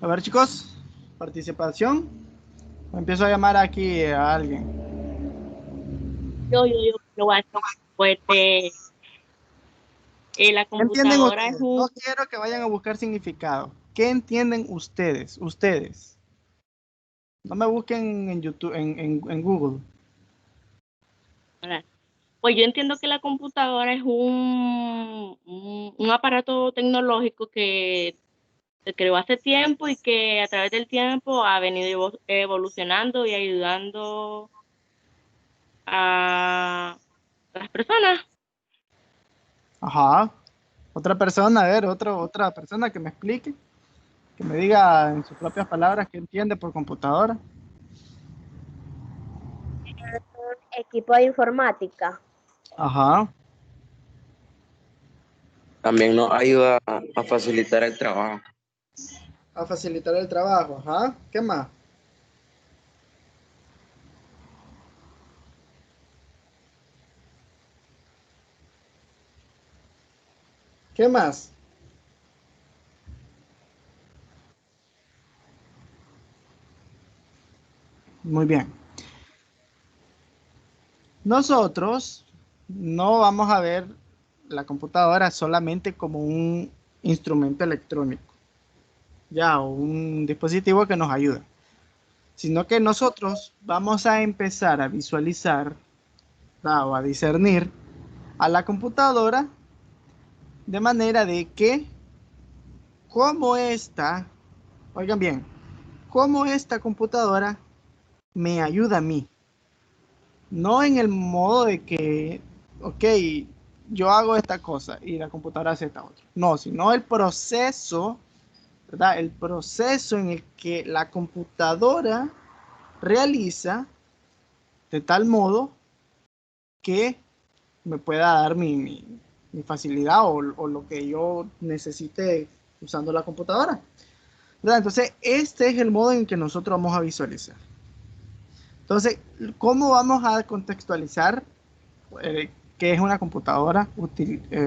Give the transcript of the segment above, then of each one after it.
A ver, chicos, participación. Empiezo a llamar aquí a alguien. Yo voy a hacer fuerte. La ¿Qué entienden computadora es ustedes? No un, quiero que vayan a buscar significado. ¿Qué entienden ustedes? Ustedes. No me busquen en YouTube, en Google. pues yo entiendo que la computadora es un aparato tecnológico que se creó hace tiempo y que a través del tiempo ha venido evolucionando y ayudando a las personas. Ajá. Otra persona, a ver, otra persona que me explique, que me diga en sus propias palabras qué entiende por computadora. Equipo de informática. Ajá. También nos ayuda a facilitar el trabajo. A facilitar el trabajo. Ajá. ¿Qué más? ¿Qué más? Muy bien. Nosotros no vamos a ver la computadora solamente como un instrumento electrónico, ya, o un dispositivo que nos ayuda, sino que nosotros vamos a empezar a visualizar, o a discernir a la computadora de manera de que, como esta, oigan bien, cómo esta computadora me ayuda a mí. No en el modo de que, ok, yo hago esta cosa y la computadora hace esta otra. No, sino el proceso, ¿verdad? El proceso en el que la computadora realiza de tal modo que me pueda dar mi facilidad o lo que yo necesite usando la computadora, ¿verdad? Entonces, este es el modo en que nosotros vamos a visualizar. Entonces, ¿cómo vamos a contextualizar qué es una computadora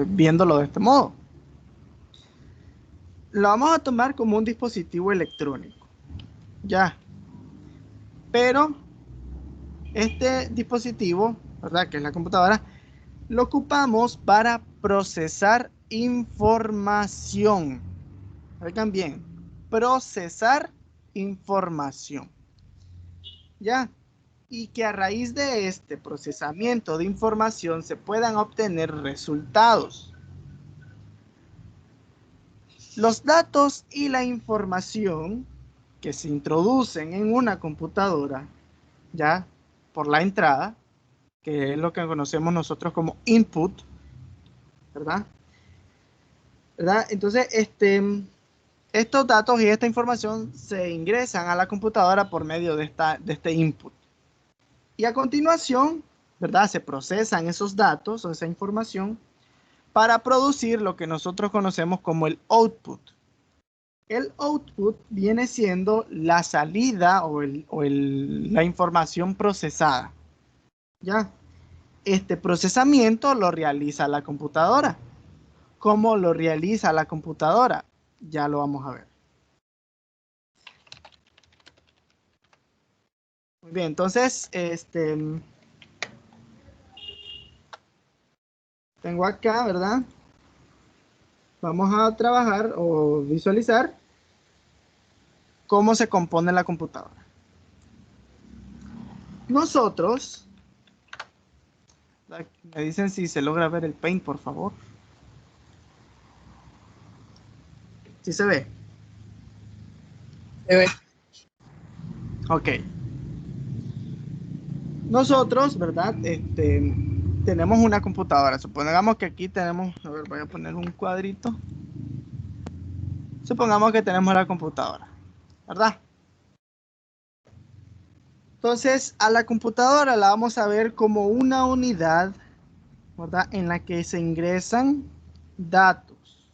viéndolo de este modo? Lo vamos a tomar como un dispositivo electrónico, ya. Pero este dispositivo, ¿verdad? Que es la computadora, lo ocupamos para procesar información. Oigan bien, procesar información, ya. Y que a raíz de este procesamiento de información se puedan obtener resultados. Los datos y la información que se introducen en una computadora, ya por la entrada, que es lo que conocemos nosotros como input, ¿verdad? ¿Verdad? Entonces, estos datos y esta información se ingresan a la computadora por medio de este input. Y a continuación, ¿verdad? Se procesan esos datos o esa información para producir lo que nosotros conocemos como el output. El output viene siendo la salida la información procesada. ¿Ya? Este procesamiento lo realiza la computadora. ¿Cómo lo realiza la computadora? Ya lo vamos a ver. Muy bien, entonces, tengo acá, ¿verdad? Vamos a trabajar o visualizar cómo se compone la computadora. Nosotros, me dicen si se logra ver el Paint, por favor. ¿Sí se ve? Se ve. Ok. Nosotros, ¿verdad? Tenemos una computadora. Supongamos que aquí tenemos, a ver, voy a poner un cuadrito. Supongamos que tenemos la computadora, ¿verdad? Entonces, a la computadora la vamos a ver como una unidad, ¿verdad? En la que se ingresan datos.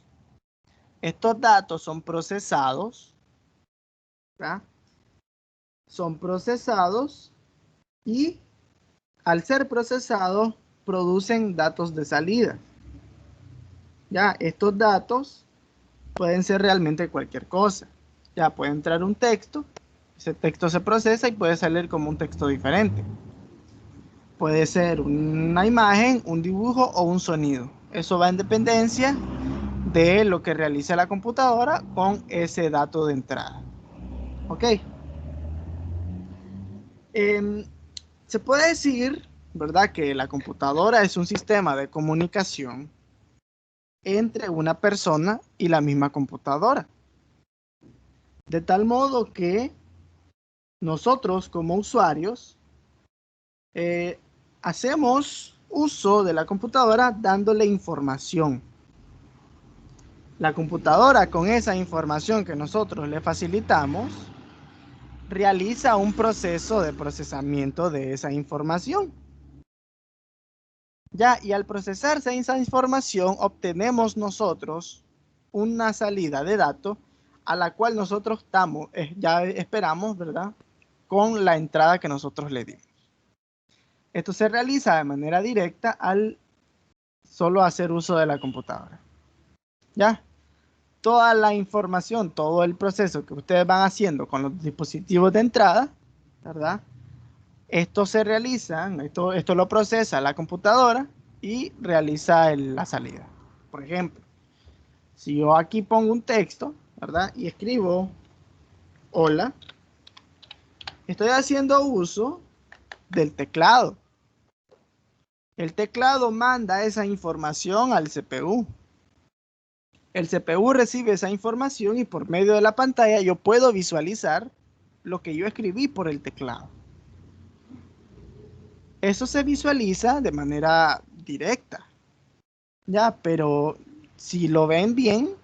Estos datos son procesados, ¿verdad? Son procesados y al ser procesados producen datos de salida. Ya, estos datos pueden ser realmente cualquier cosa. Ya puede entrar un texto, ese texto se procesa y puede salir como un texto diferente. Puede ser una imagen, un dibujo o un sonido. Eso va en dependencia de lo que realice la computadora con ese dato de entrada. ¿Ok? Se puede decir, ¿verdad?, que la computadora es un sistema de comunicación entre una persona y la misma computadora. De tal modo que nosotros como usuarios hacemos uso de la computadora dándole información. La computadora, con esa información que nosotros le facilitamos, realiza un proceso de procesamiento de esa información. Ya, y al procesarse esa información, obtenemos nosotros una salida de datos a la cual nosotros ya esperamos, ¿verdad?, con la entrada que nosotros le dimos. Esto se realiza de manera directa al solo hacer uso de la computadora. ¿Ya? Toda la información, todo el proceso que ustedes van haciendo con los dispositivos de entrada, ¿verdad? Esto se realiza, esto lo procesa la computadora y realiza la salida. Por ejemplo, si yo aquí pongo un texto, ¿verdad?, y escribo hola, estoy haciendo uso del teclado. El teclado manda esa información al CPU. El CPU recibe esa información y por medio de la pantalla yo puedo visualizar lo que yo escribí por el teclado. Eso se visualiza de manera directa. Ya, pero si lo ven bien,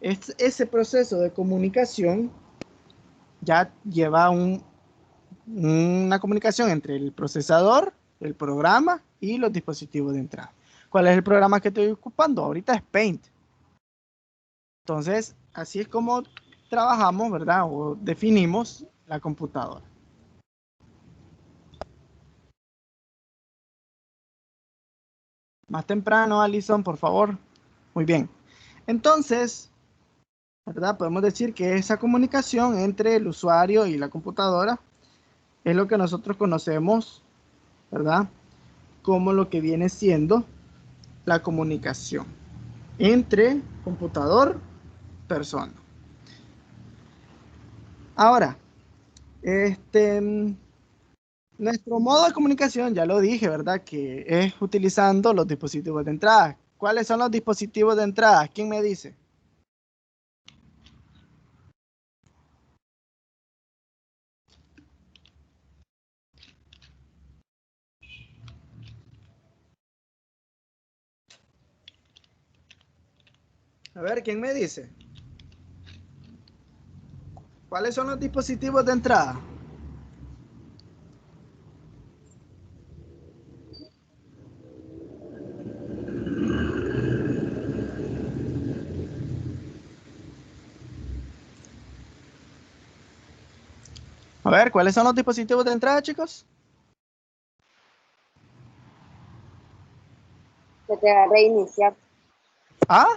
ese proceso de comunicación ya lleva una comunicación entre el procesador, el programa y los dispositivos de entrada. ¿Cuál es el programa que estoy ocupando? Ahorita es Paint. Entonces, así es como trabajamos, ¿verdad? O definimos la computadora. Más temprano, Alison, por favor. Muy bien. Entonces, ¿verdad? Podemos decir que esa comunicación entre el usuario y la computadora es lo que nosotros conocemos, ¿verdad?, como lo que viene siendo la comunicación entre computador y persona. Ahora, nuestro modo de comunicación, ya lo dije, ¿verdad?, que es utilizando los dispositivos de entrada. ¿Cuáles son los dispositivos de entrada? ¿Quién me dice? A ver, ¿quién me dice? ¿Cuáles son los dispositivos de entrada? A ver, ¿cuáles son los dispositivos de entrada, chicos? Se te va a reiniciar. ¿Ah?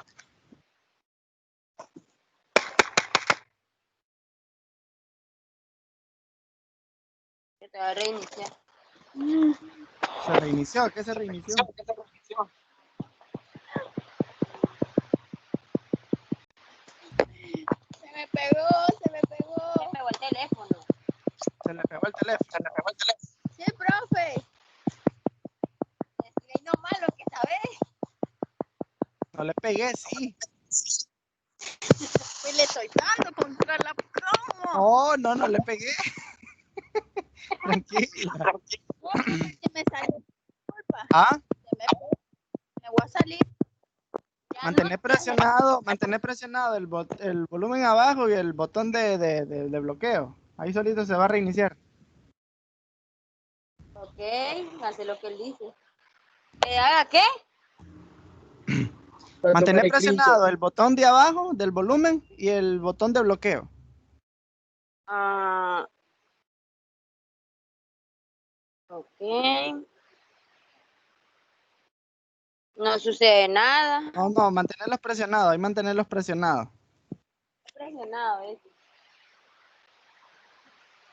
Se te va a reiniciar. ¿Se reinició? ¿Qué se reinició? Se me pegó, se me pegó. Se me pegó el teléfono. Se le pegó el teléfono. Sí, profe. Estoy nomás lo que sabes. No le pegué, sí. Pues le estoy dando contra la promo. Oh, no, no le pegué. Tranquila. Se me salió. Disculpa. ¿Ah? Me voy a salir. Ya Mantener presionado el volumen abajo y el botón de bloqueo. Ahí solito se va a reiniciar. Ok, hace lo que él dice. ¿Que haga qué? Mantener presionado el botón de abajo del volumen y el botón de bloqueo. Ah, ok. No sucede nada. No, mantenerlos presionados. Ahí mantenerlos presionados. presionado, ¿ves?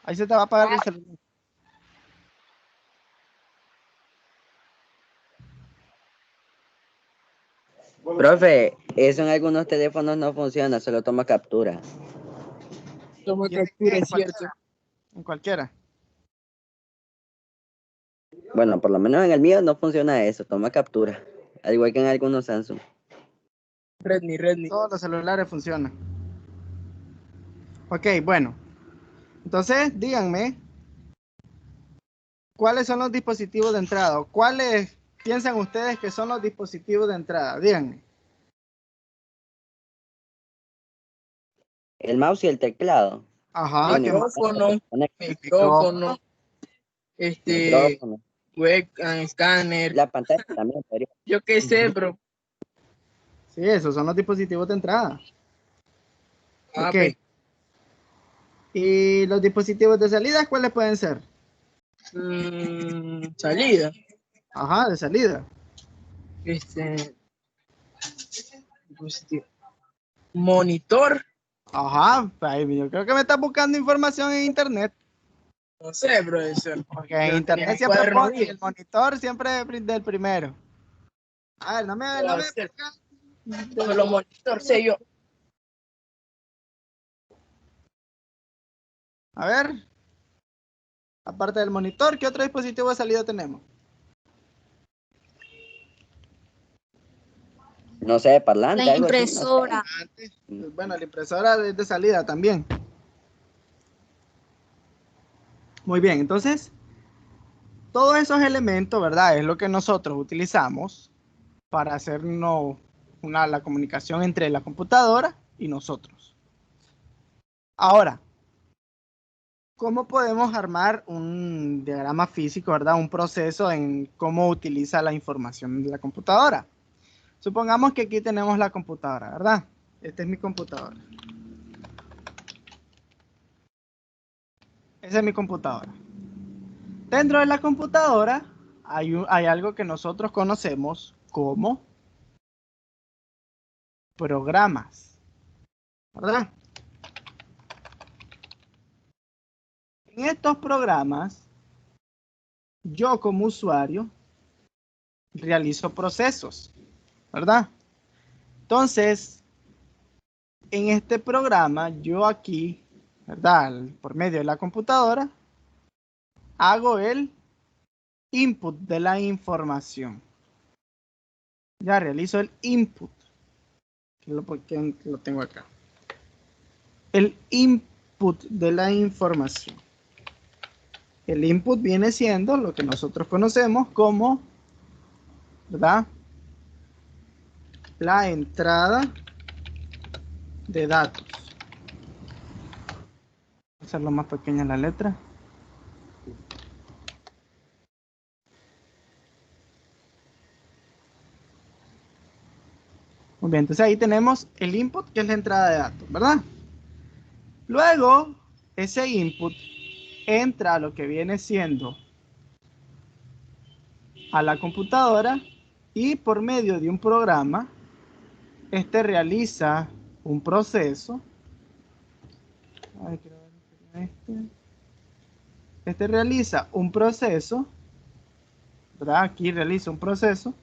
Ahí se te va a apagar el celular. Profe, eso en algunos teléfonos no funciona, solo toma captura. Toma ¿Y en captura, qué? es cierto. En cualquiera. Bueno, por lo menos en el mío no funciona eso, toma captura. Al igual que en algunos Samsung. Redmi. Todos los celulares funcionan. Ok, bueno. Entonces, díganme, ¿cuáles son los dispositivos de entrada? ¿O ¿cuáles piensan ustedes que son los dispositivos de entrada? Díganme. El mouse y el teclado. Ajá, Bueno, ¿qué más? Micrófono, El micrófono. micrófono. webcam, escáner, La pantalla también podría. yo qué sé, Ujú. bro. Sí, esos son los dispositivos de entrada. Ah, Ok. pues, ¿Y los dispositivos de salida cuáles pueden ser? salida. Ajá, de salida. Este, dispositivo. Monitor, Ajá, ahí yo creo que me estás buscando información en internet. no sé, bro, eso. Porque en Yo internet tenía siempre cuaderno ponen bien. el monitor siempre del primero. A ver, no me Puede ser. pongas Solo monitor, sé yo. A ver, aparte del monitor, ¿qué otro dispositivo de salida tenemos? No sé, parlante, La algo así. No sé. impresora. Bueno, la impresora de salida también. Muy bien, entonces, todos esos elementos, ¿verdad? Es lo que nosotros utilizamos para hacernos la comunicación entre la computadora y nosotros. Ahora, ¿cómo podemos armar un diagrama físico, ¿verdad? Un proceso en cómo utiliza la información de la computadora. Supongamos que aquí tenemos la computadora, ¿verdad? Esta es mi computadora. Esa es mi computadora. Dentro de la computadora hay algo que nosotros conocemos como programas, ¿verdad? En estos programas, yo como usuario realizo procesos, ¿verdad? Entonces, en este programa, yo aquí, ¿verdad? Por medio de la computadora, hago el input de la información. Ya realizo el input, que lo tengo acá. El input de la información. El input viene siendo lo que nosotros conocemos como, ¿verdad? La entrada de datos. Voy a hacerlo más pequeña la letra. Muy bien, entonces ahí tenemos el input, que es la entrada de datos, ¿verdad? Luego, ese input entra a lo que viene siendo a la computadora y por medio de un programa, este realiza un proceso. Ay, quiero ver este realiza un proceso, ¿verdad? Aquí realiza un proceso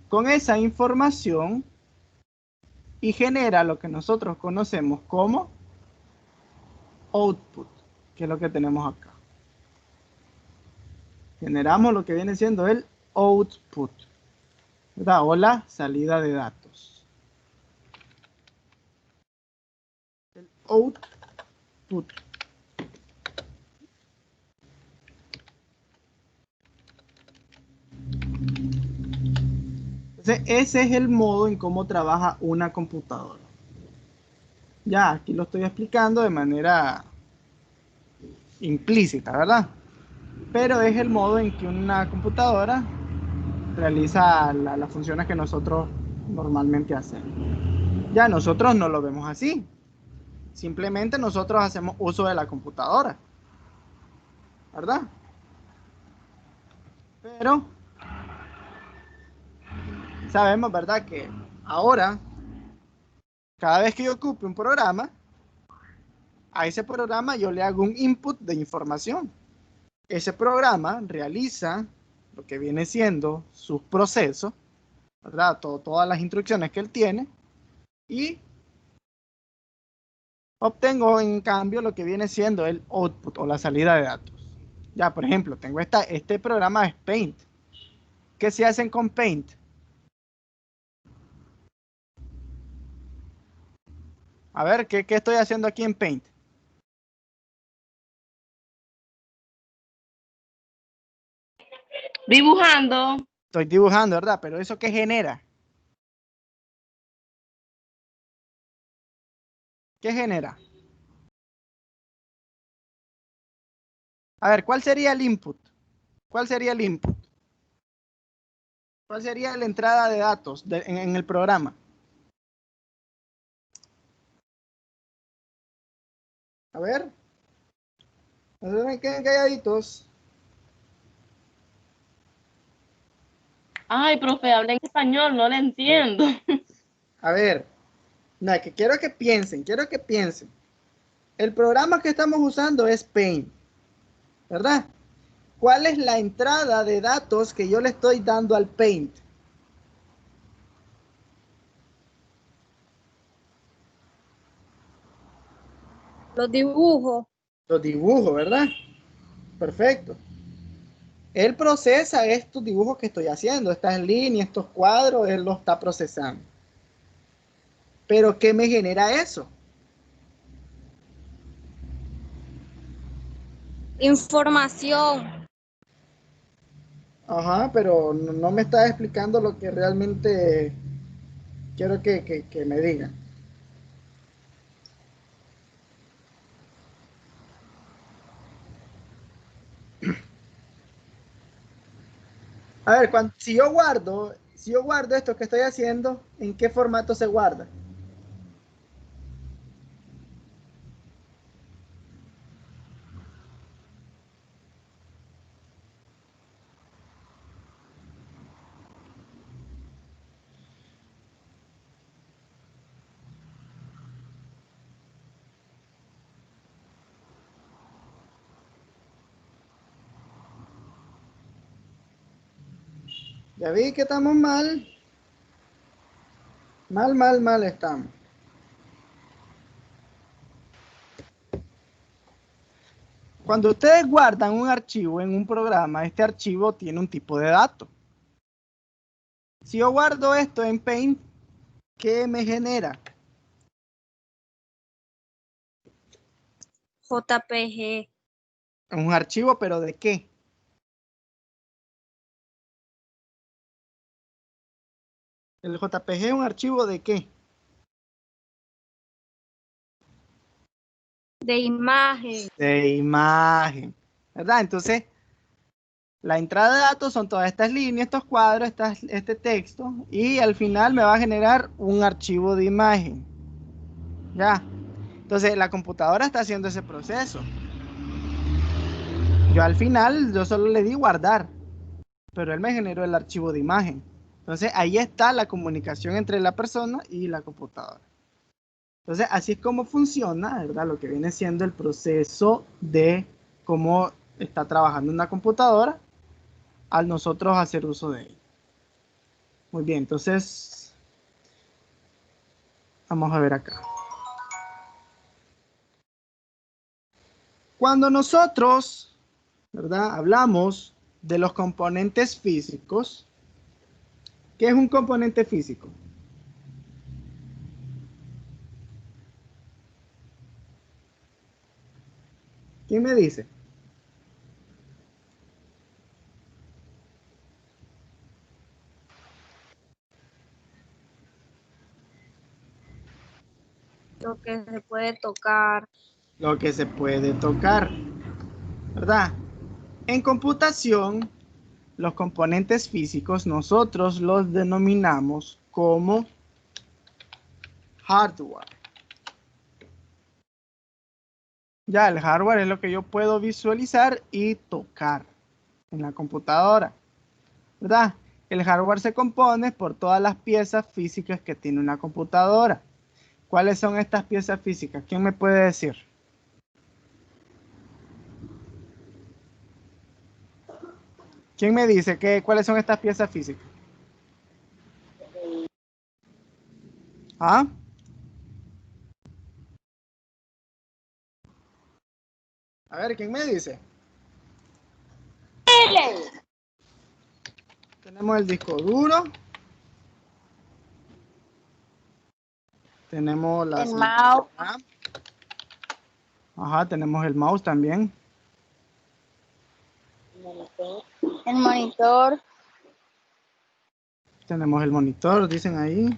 con esa información y genera lo que nosotros conocemos como output, que es lo que tenemos acá. Generamos lo que viene siendo el output, ¿verdad? O la salida de datos. El output. Entonces, ese es el modo en cómo trabaja una computadora. Ya, aquí lo estoy explicando de manera implícita, ¿verdad? Pero es el modo en que una computadora realiza las funciones que nosotros normalmente hacemos. Ya nosotros no lo vemos así. Simplemente nosotros hacemos uso de la computadora, ¿verdad? Pero sabemos, ¿verdad? Que ahora, cada vez que yo ocupe un programa, A ese programa yo le hago un input de información. Ese programa realiza lo que viene siendo sus procesos, ¿verdad? Todas las instrucciones que él tiene y obtengo en cambio lo que viene siendo el output o la salida de datos. Ya, por ejemplo, tengo este programa es Paint. ¿Qué se hacen con Paint? A ver, ¿qué estoy haciendo aquí en Paint? Dibujando. Estoy dibujando, ¿verdad? Pero ¿eso qué genera? ¿Qué genera? A ver, ¿cuál sería el input? ¿Cuál sería el input? ¿Cuál sería la entrada de datos en el programa? A ver. No se me queden calladitos. Ay, profe, habla en español, no le entiendo. A ver. No, que quiero que piensen, quiero que piensen. El programa que estamos usando es Paint, ¿verdad? ¿Cuál es la entrada de datos que yo le estoy dando al Paint? Los dibujos. Los dibujos, ¿verdad? Perfecto. Él procesa estos dibujos que estoy haciendo, estas líneas, estos cuadros, él los está procesando. Pero ¿qué me genera eso? Información. Ajá, pero no me está explicando lo que realmente quiero que me digan. A ver, si yo guardo esto que estoy haciendo, ¿en qué formato se guarda? Ya vi que estamos mal. Mal estamos. Cuando ustedes guardan un archivo en un programa, este archivo tiene un tipo de dato. Si yo guardo esto en Paint, ¿qué me genera? JPG. Un archivo, pero ¿de qué? ¿El JPG es un archivo de qué? De imagen. De imagen, ¿verdad? Entonces, la entrada de datos son todas estas líneas, estos cuadros, este texto, y al final me va a generar un archivo de imagen. ¿Ya? Entonces, la computadora está haciendo ese proceso. Yo al final, yo solo le di guardar, pero él me generó el archivo de imagen. Entonces, ahí está la comunicación entre la persona y la computadora. Entonces, así es como funciona, ¿verdad? Lo que viene siendo el proceso de cómo está trabajando una computadora al nosotros hacer uso de ella. Muy bien, entonces, vamos a ver acá. Cuando nosotros, ¿verdad? Hablamos de los componentes físicos, ¿qué es un componente físico? ¿Quién me dice? Lo que se puede tocar. Lo que se puede tocar, ¿verdad? En computación, los componentes físicos nosotros los denominamos como hardware. Ya, el hardware es lo que yo puedo visualizar y tocar en la computadora, ¿verdad? El hardware se compone por todas las piezas físicas que tiene una computadora. ¿Cuáles son estas piezas físicas? ¿Quién me puede decir? ¿Quién me dice cuáles son estas piezas físicas? ¿Ah? A ver, ¿quién me dice? Tenemos el disco duro. Tenemos las... El mouse. Ajá, tenemos el mouse también. El monitor. Tenemos el monitor, dicen ahí.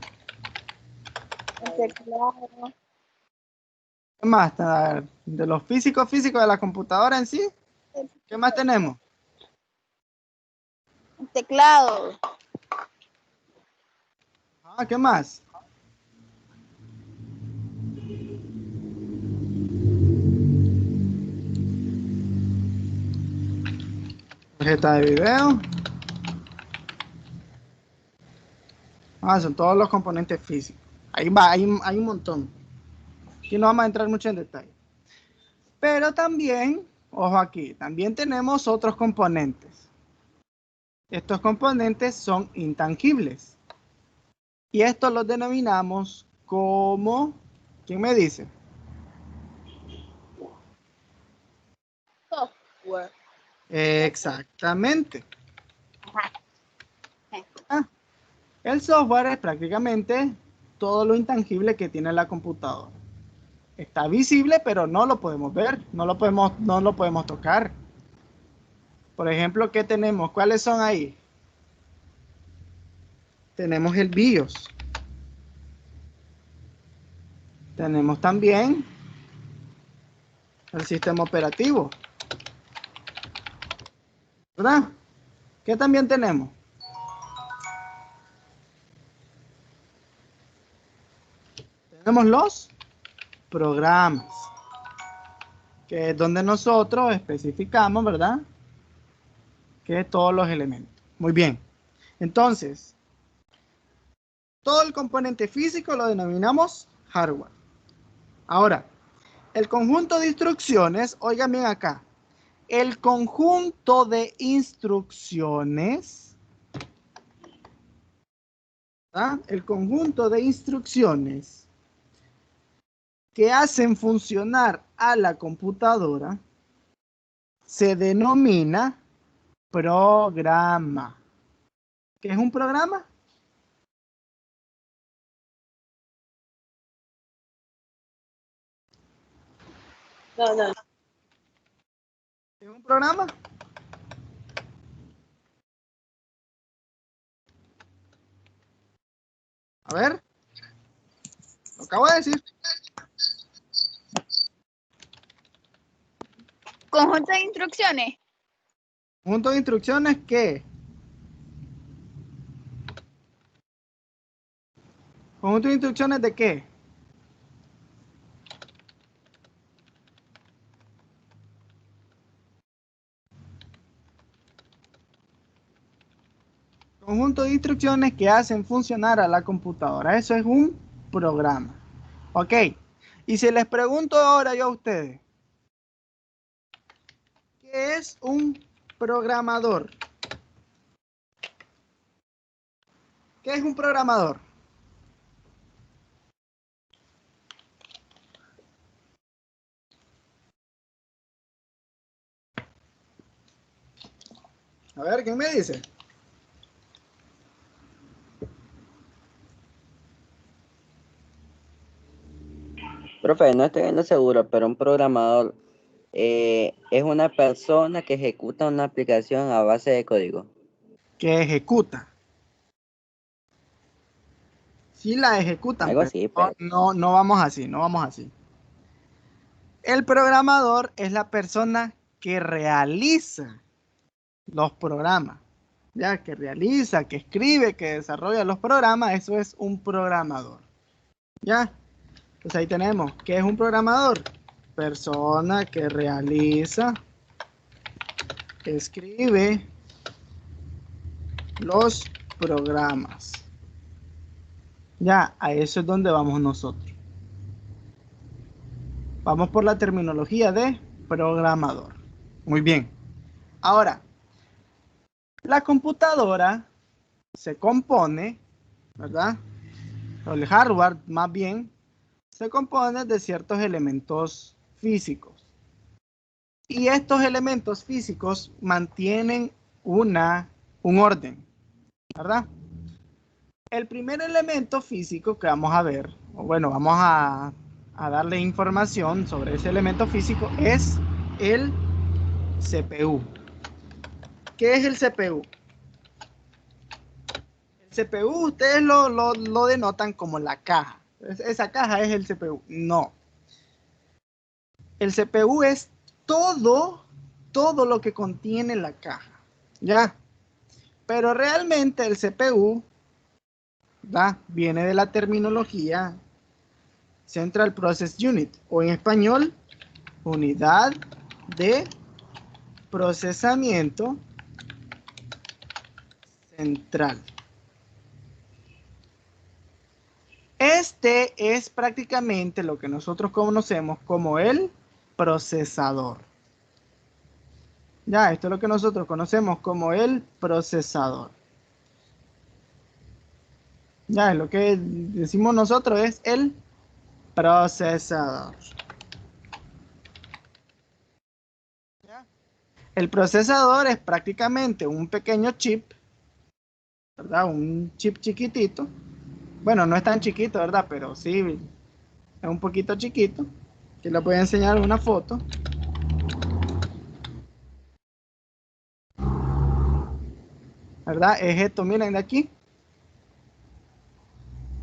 El teclado. ¿Qué más? A ver, de los físicos de la computadora en sí. ¿Qué más tenemos? El teclado. Ah, ¿qué más? Tarjeta de video. Ah, son todos los componentes físicos. Ahí va, hay un montón. Aquí no vamos a entrar mucho en detalle. Pero también, ojo aquí, también tenemos otros componentes. Estos componentes son intangibles. Y estos los denominamos como... ¿Quién me dice? Software. Exactamente. Ah, el software es prácticamente todo lo intangible que tiene la computadora. Está visible, pero no lo podemos ver, no lo podemos tocar. Por ejemplo, ¿qué tenemos? ¿Cuáles son ahí? Tenemos el BIOS. Tenemos también el sistema operativo. ¿Verdad? ¿Qué también tenemos? Tenemos los programas, que es donde nosotros especificamos, ¿verdad? Que todos los elementos. Muy bien. Entonces, todo el componente físico lo denominamos hardware. Ahora, el conjunto de instrucciones, oigan bien acá, el conjunto de instrucciones, ¿ah? El conjunto de instrucciones que hacen funcionar a la computadora se denomina programa. ¿Qué es un programa? No. ¿Es un programa? A ver, lo acabo de decir. Conjunto de instrucciones. Conjunto de instrucciones, ¿qué? ¿Conjunto de instrucciones de qué? Conjunto de instrucciones que hacen funcionar a la computadora. Eso es un programa. Ok. Y si les pregunto ahora yo a ustedes, ¿qué es un programador? ¿Qué es un programador? A ver, ¿quién me dice? Profe, no estoy bien seguro, pero un programador es una persona que ejecuta una aplicación a base de código. Que ejecuta. Sí la ejecutan, Algo pero así, pues. no vamos así, no vamos así. El programador es la persona que realiza los programas. Ya, que realiza, que escribe, que desarrolla los programas, eso es un programador. Ya, pues ahí tenemos, ¿qué es un programador? Persona que realiza, escribe los programas. Ya, a eso es donde vamos nosotros. Vamos por la terminología de programador. Muy bien. Ahora, La computadora se compone, ¿verdad? O el hardware, más bien, se compone de ciertos elementos físicos. Y estos elementos físicos mantienen un orden, ¿verdad? El primer elemento físico que vamos a ver, o bueno, vamos a darle información sobre ese elemento físico, es el CPU. ¿Qué es el CPU? El CPU ustedes lo denotan como la caja. Esa caja es el CPU. No. El CPU es todo lo que contiene la caja. ¿Ya? Pero realmente el CPU, ¿verdad?, viene de la terminología Central Process Unit, o en español, unidad de procesamiento central. Este es prácticamente lo que nosotros conocemos como el procesador. Ya, esto es lo que nosotros conocemos como el procesador. Ya, lo que decimos nosotros es el procesador. ¿Ya? El procesador es prácticamente un pequeño chip, ¿verdad? Un chip chiquitito. Bueno, no es tan chiquito, ¿verdad? Pero sí, es un poquito chiquito. Que le voy a enseñar una foto. ¿Verdad? Es esto, miren de aquí.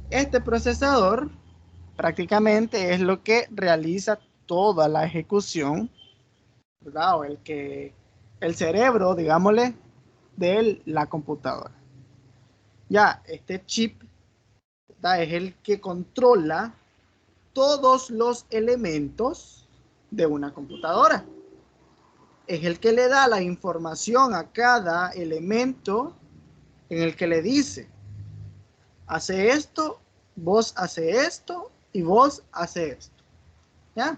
Este procesador prácticamente es lo que realiza toda la ejecución, ¿verdad? O el cerebro, digámosle, de la computadora. Ya, este chip, ¿verdad?, es el que controla todos los elementos de una computadora. Es el que le da la información a cada elemento, en el que le dice: hace esto, vos hace esto y vos hace esto. ¿Ya?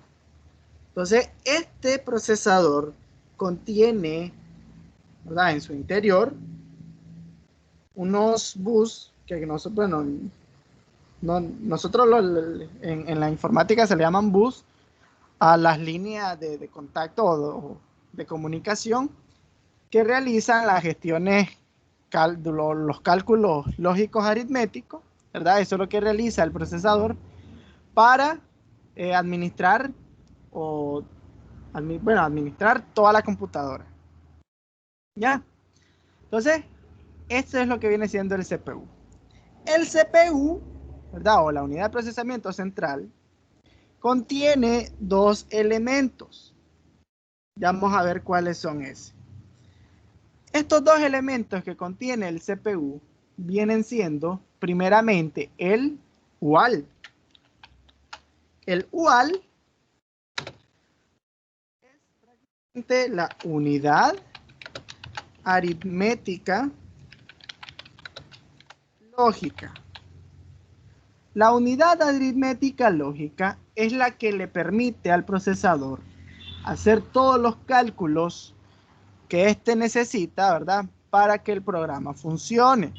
Entonces, este procesador contiene, ¿verdad?, en su interior unos bus que nosotros, bueno, nosotros en la informática se le llaman bus a las líneas de contacto o de comunicación que realizan las gestiones, los cálculos lógicos aritméticos, ¿verdad? Eso es lo que realiza el procesador para administrar administrar toda la computadora. ¿Ya? Entonces, esto es lo que viene siendo el CPU. El CPU, ¿verdad?, o la unidad de procesamiento central, contiene dos elementos. Ya vamos a ver cuáles son esos. Estos dos elementos que contiene el CPU vienen siendo, primeramente, el UAL. El UAL es la unidad aritmética lógica. La unidad aritmética lógica es la que le permite al procesador hacer todos los cálculos que éste necesita, ¿verdad?, para que el programa funcione.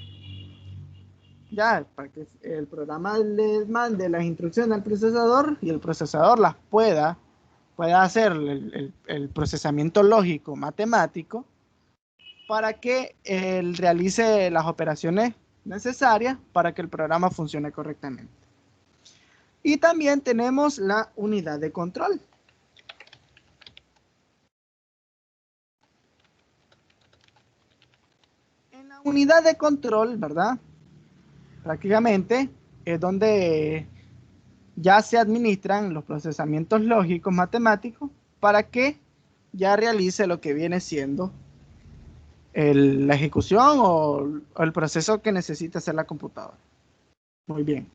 Ya, para que el programa le mande las instrucciones al procesador y el procesador las pueda hacer el procesamiento lógico matemático para que él realice las operaciones necesarias para que el programa funcione correctamente. Y también tenemos la unidad de control. En la unidad de control, ¿verdad?, prácticamente es donde ya se administran los procesamientos lógicos matemáticos para que ya realice lo que viene siendo la ejecución o el proceso que necesita hacer la computadora. Muy bien.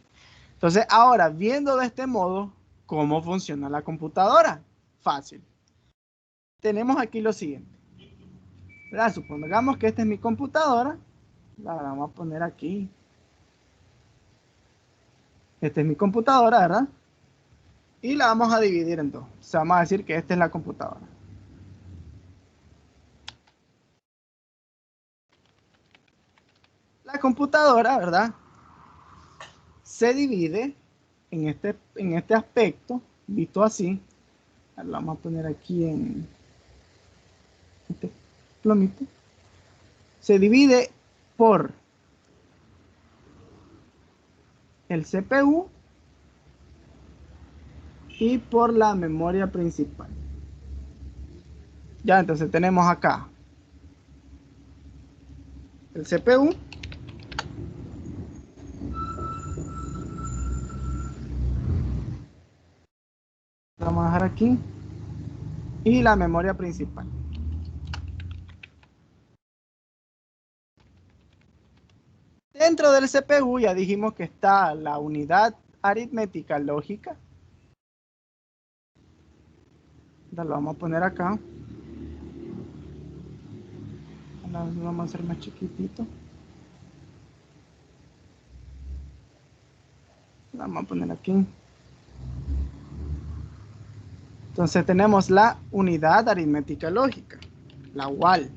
Entonces, ahora, viendo de este modo cómo funciona la computadora, fácil. Tenemos aquí lo siguiente, ¿verdad? Supongamos que esta es mi computadora. La vamos a poner aquí. Esta es mi computadora, ¿verdad? Y la vamos a dividir en dos. O sea, vamos a decir que esta es la computadora. La computadora, ¿verdad? Se divide en este aspecto, visto así. Lo vamos a poner aquí en este plomito. Se divide por el CPU y por la memoria principal. Ya, entonces tenemos acá el CPU, vamos a dejar aquí, y la memoria principal. Dentro del CPU ya dijimos que está la unidad aritmética lógica. Lo vamos a poner acá. Lo vamos a hacer más chiquitito. Lo vamos a poner aquí. Entonces tenemos la unidad aritmética lógica, la UAL.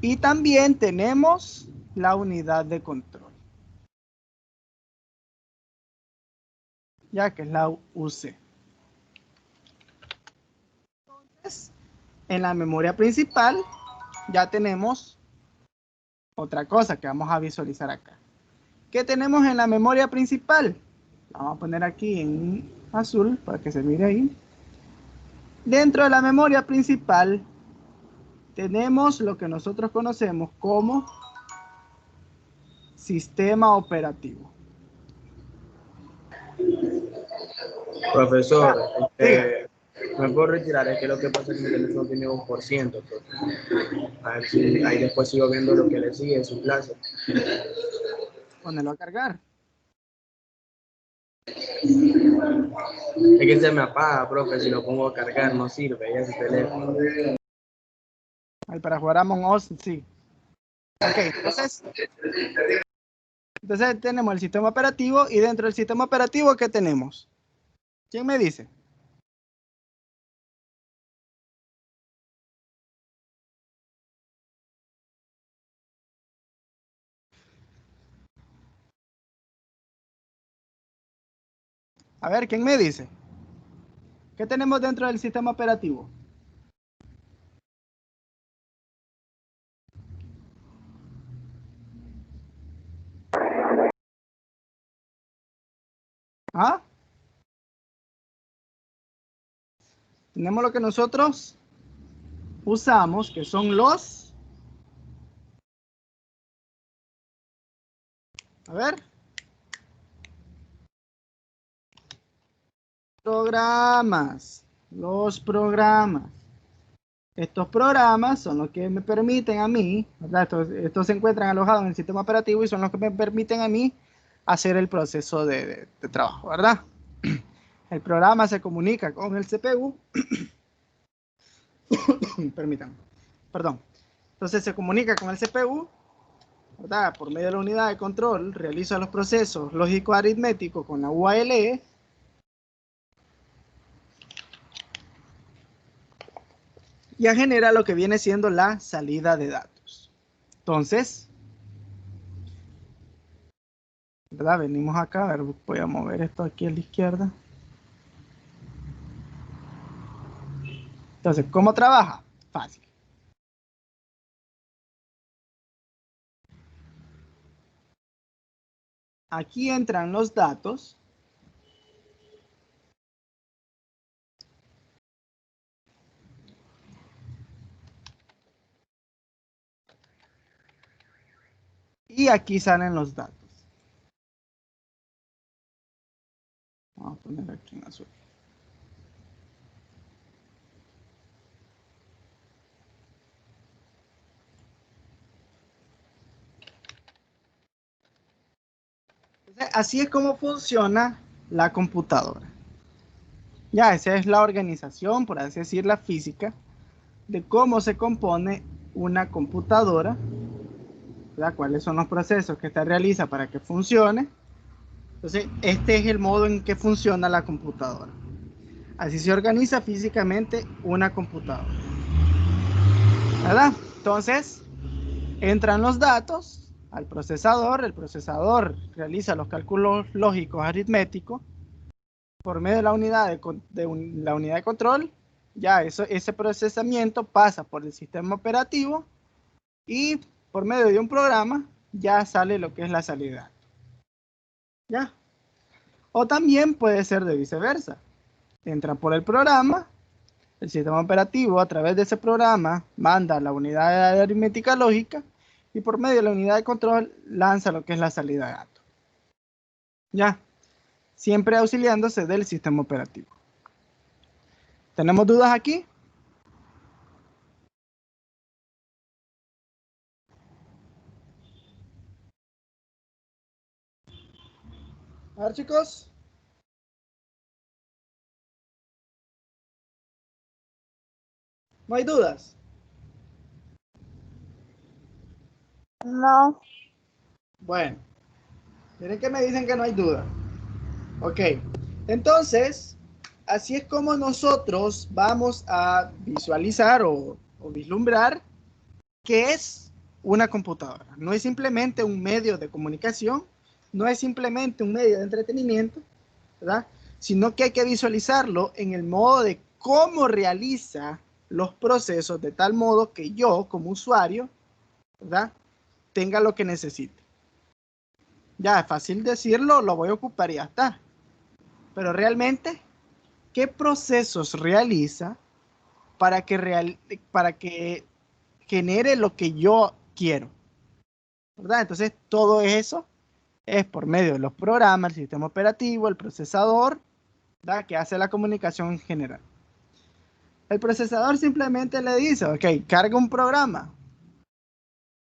Y también tenemos la unidad de control, ya que es la UC. Entonces, en la memoria principal ya tenemos otra cosa que vamos a visualizar acá. ¿Qué tenemos en la memoria principal? La vamos a poner aquí en azul para que se mire ahí. Dentro de la memoria principal tenemos lo que nosotros conocemos como sistema operativo. Profesor, me puedo retirar, es que lo que pasa es que mi teléfono tiene 1%. A ver si ahí después sigo viendo lo que le sigue en su clase. Ponerlo a cargar. Es que se me apaga, profe, si lo pongo a cargar no sirve, ya ese teléfono. Ahí para jugar a Among Us, sí. Ok, entonces tenemos el sistema operativo y dentro del sistema operativo, ¿qué tenemos? ¿Quién me dice? A ver, ¿quién me dice? ¿Qué tenemos dentro del sistema operativo? ¿Ah? Tenemos lo que nosotros usamos, que son los... A ver. Programas. Los programas. Estos programas son los que me permiten a mí, ¿verdad? Estos se encuentran alojados en el sistema operativo y son los que me permiten a mí hacer el proceso de trabajo, ¿verdad? El programa se comunica con el CPU. Permítanme. Perdón. Entonces se comunica con el CPU, ¿verdad? Por medio de la unidad de control, realiza los procesos lógico-aritméticos con la UALE. Ya genera lo que viene siendo la salida de datos. Entonces, ¿verdad? Venimos acá, a ver, voy a mover esto aquí a la izquierda. Entonces, ¿cómo trabaja? Fácil. Aquí entran los datos. Y aquí salen los datos. Vamos a poner aquí en azul. Así es como funciona la computadora. Ya, esa es la organización, por así decir, la física, de cómo se compone una computadora, ¿verdad? Cuáles son los procesos que esta realiza para que funcione. Entonces, este es el modo en que funciona la computadora. Así se organiza físicamente una computadora, ¿verdad? Entonces, entran los datos al procesador, el procesador realiza los cálculos lógicos aritméticos por medio de la unidad la unidad de control. Ya ese procesamiento pasa por el sistema operativo y por medio de un programa ya sale lo que es la salida. ¿Ya? O también puede ser de viceversa. Entra por el programa, el sistema operativo a través de ese programa manda la unidad de aritmética lógica y por medio de la unidad de control lanza lo que es la salida de datos. ¿Ya? Siempre auxiliándose del sistema operativo. ¿Tenemos dudas aquí? A ver, chicos. ¿No hay dudas? No. Bueno, miren que me dicen que no hay duda. Ok, entonces, así es como nosotros vamos a visualizar o vislumbrar qué es una computadora. No es simplemente un medio de comunicación, no es simplemente un medio de entretenimiento, ¿verdad? Sino que hay que visualizarlo en el modo de cómo realiza los procesos de tal modo que yo, como usuario, ¿verdad?, tenga lo que necesite. Ya es fácil decirlo, lo voy a ocupar y ya está. Pero realmente, ¿qué procesos realiza para que genere lo que yo quiero? ¿Verdad? Entonces, todo eso es por medio de los programas, el sistema operativo, el procesador, ¿verdad?, que hace la comunicación en general. El procesador simplemente le dice, ok, carga un programa.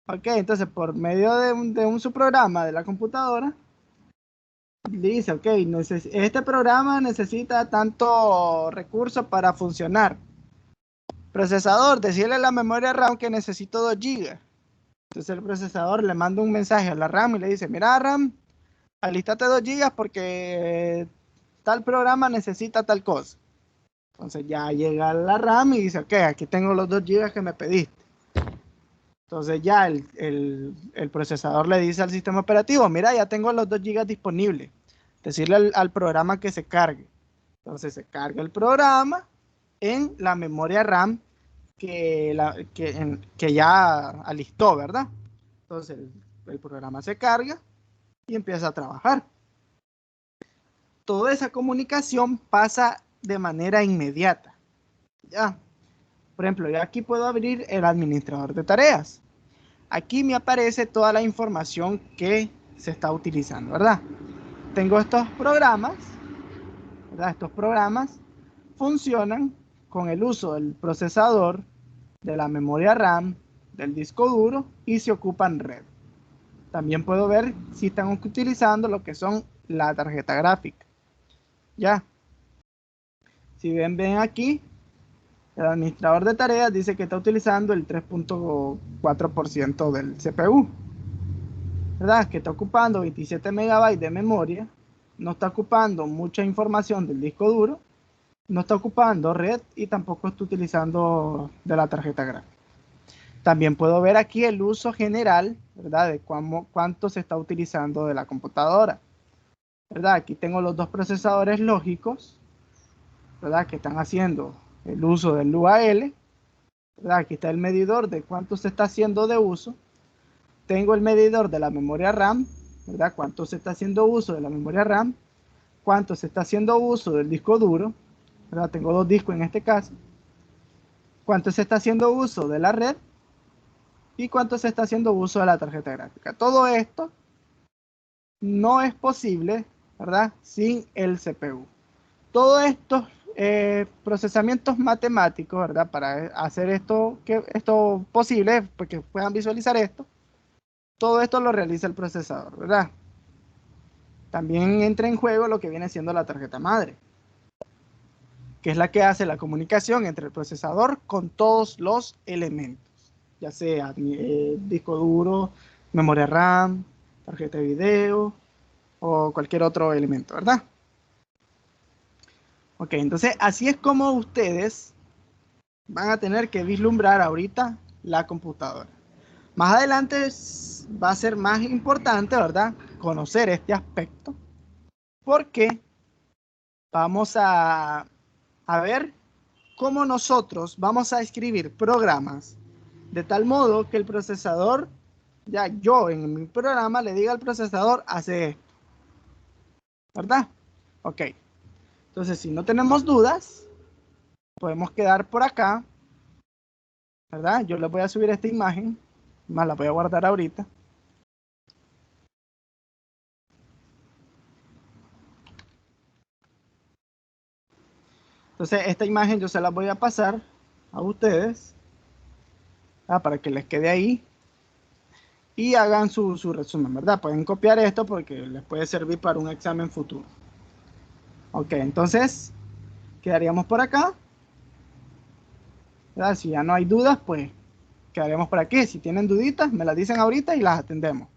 Ok, entonces por medio de un subprograma de la computadora, dice, ok, este programa necesita tanto recurso para funcionar. Procesador, decirle a la memoria RAM que necesito 2 GB. Entonces el procesador le manda un mensaje a la RAM y le dice, mira RAM, alistate 2 GB porque tal programa necesita tal cosa. Entonces ya llega la RAM y dice, ok, aquí tengo los 2 GB que me pediste. Entonces ya el procesador le dice al sistema operativo, mira, ya tengo los 2 GB disponibles. Decirle al programa que se cargue. Entonces se carga el programa en la memoria RAM que ya alistó, ¿verdad? Entonces el programa se carga y empieza a trabajar. Toda esa comunicación pasa de manera inmediata. Ya. Por ejemplo, yo aquí puedo abrir el administrador de tareas. Aquí me aparece toda la información que se está utilizando, ¿verdad? Tengo estos programas, ¿verdad? Estos programas funcionan con el uso del procesador, de la memoria RAM, del disco duro y se ocupan red. También puedo ver si están utilizando lo que son la tarjeta gráfica. Ya. Si ven aquí, el administrador de tareas dice que está utilizando el 3.4% del CPU. ¿Verdad? Que está ocupando 27 megabytes de memoria. No está ocupando mucha información del disco duro. No está ocupando red y tampoco está utilizando de la tarjeta gráfica. También puedo ver aquí el uso general, ¿verdad? De cuánto se está utilizando de la computadora. ¿Verdad? Aquí tengo los dos procesadores lógicos, ¿verdad?, que están haciendo el uso del UAL, ¿verdad? Aquí está el medidor de cuánto se está haciendo de uso. Tengo el medidor de la memoria RAM, ¿verdad? Cuánto se está haciendo uso de la memoria RAM, cuánto se está haciendo uso del disco duro, ¿verdad? Tengo 2 discos en este caso. Cuánto se está haciendo uso de la red y cuánto se está haciendo uso de la tarjeta gráfica. Todo esto no es posible, ¿verdad?, sin el CPU. Todos estos procesamientos matemáticos, ¿verdad?, para hacer esto posible, porque puedan visualizar esto, todo esto lo realiza el procesador, ¿verdad? También entra en juego lo que viene siendo la tarjeta madre, que es la que hace la comunicación entre el procesador con todos los elementos, ya sea disco duro, memoria RAM, tarjeta de video o cualquier otro elemento, ¿verdad? Ok, entonces así es como ustedes van a tener que vislumbrar ahorita la computadora. Más adelante va a ser más importante, ¿verdad? Conocer este aspecto, porque vamos a ver cómo nosotros vamos a escribir programas de tal modo que el procesador, ya yo en mi programa le diga al procesador, hace esto, ¿verdad? Ok. Entonces, si no tenemos dudas, podemos quedar por acá, ¿verdad? Yo les voy a subir esta imagen, más la voy a guardar ahorita. Entonces, esta imagen yo se la voy a pasar a ustedes, para que les quede ahí y hagan su resumen, ¿verdad? Pueden copiar esto porque les puede servir para un examen futuro. Ok, entonces quedaríamos por acá, ¿verdad? Si ya no hay dudas, pues quedaríamos por aquí. Si tienen duditas, me las dicen ahorita y las atendemos.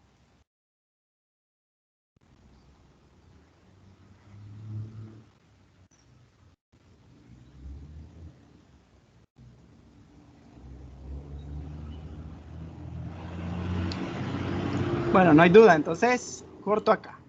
Bueno, no hay duda, entonces corto acá.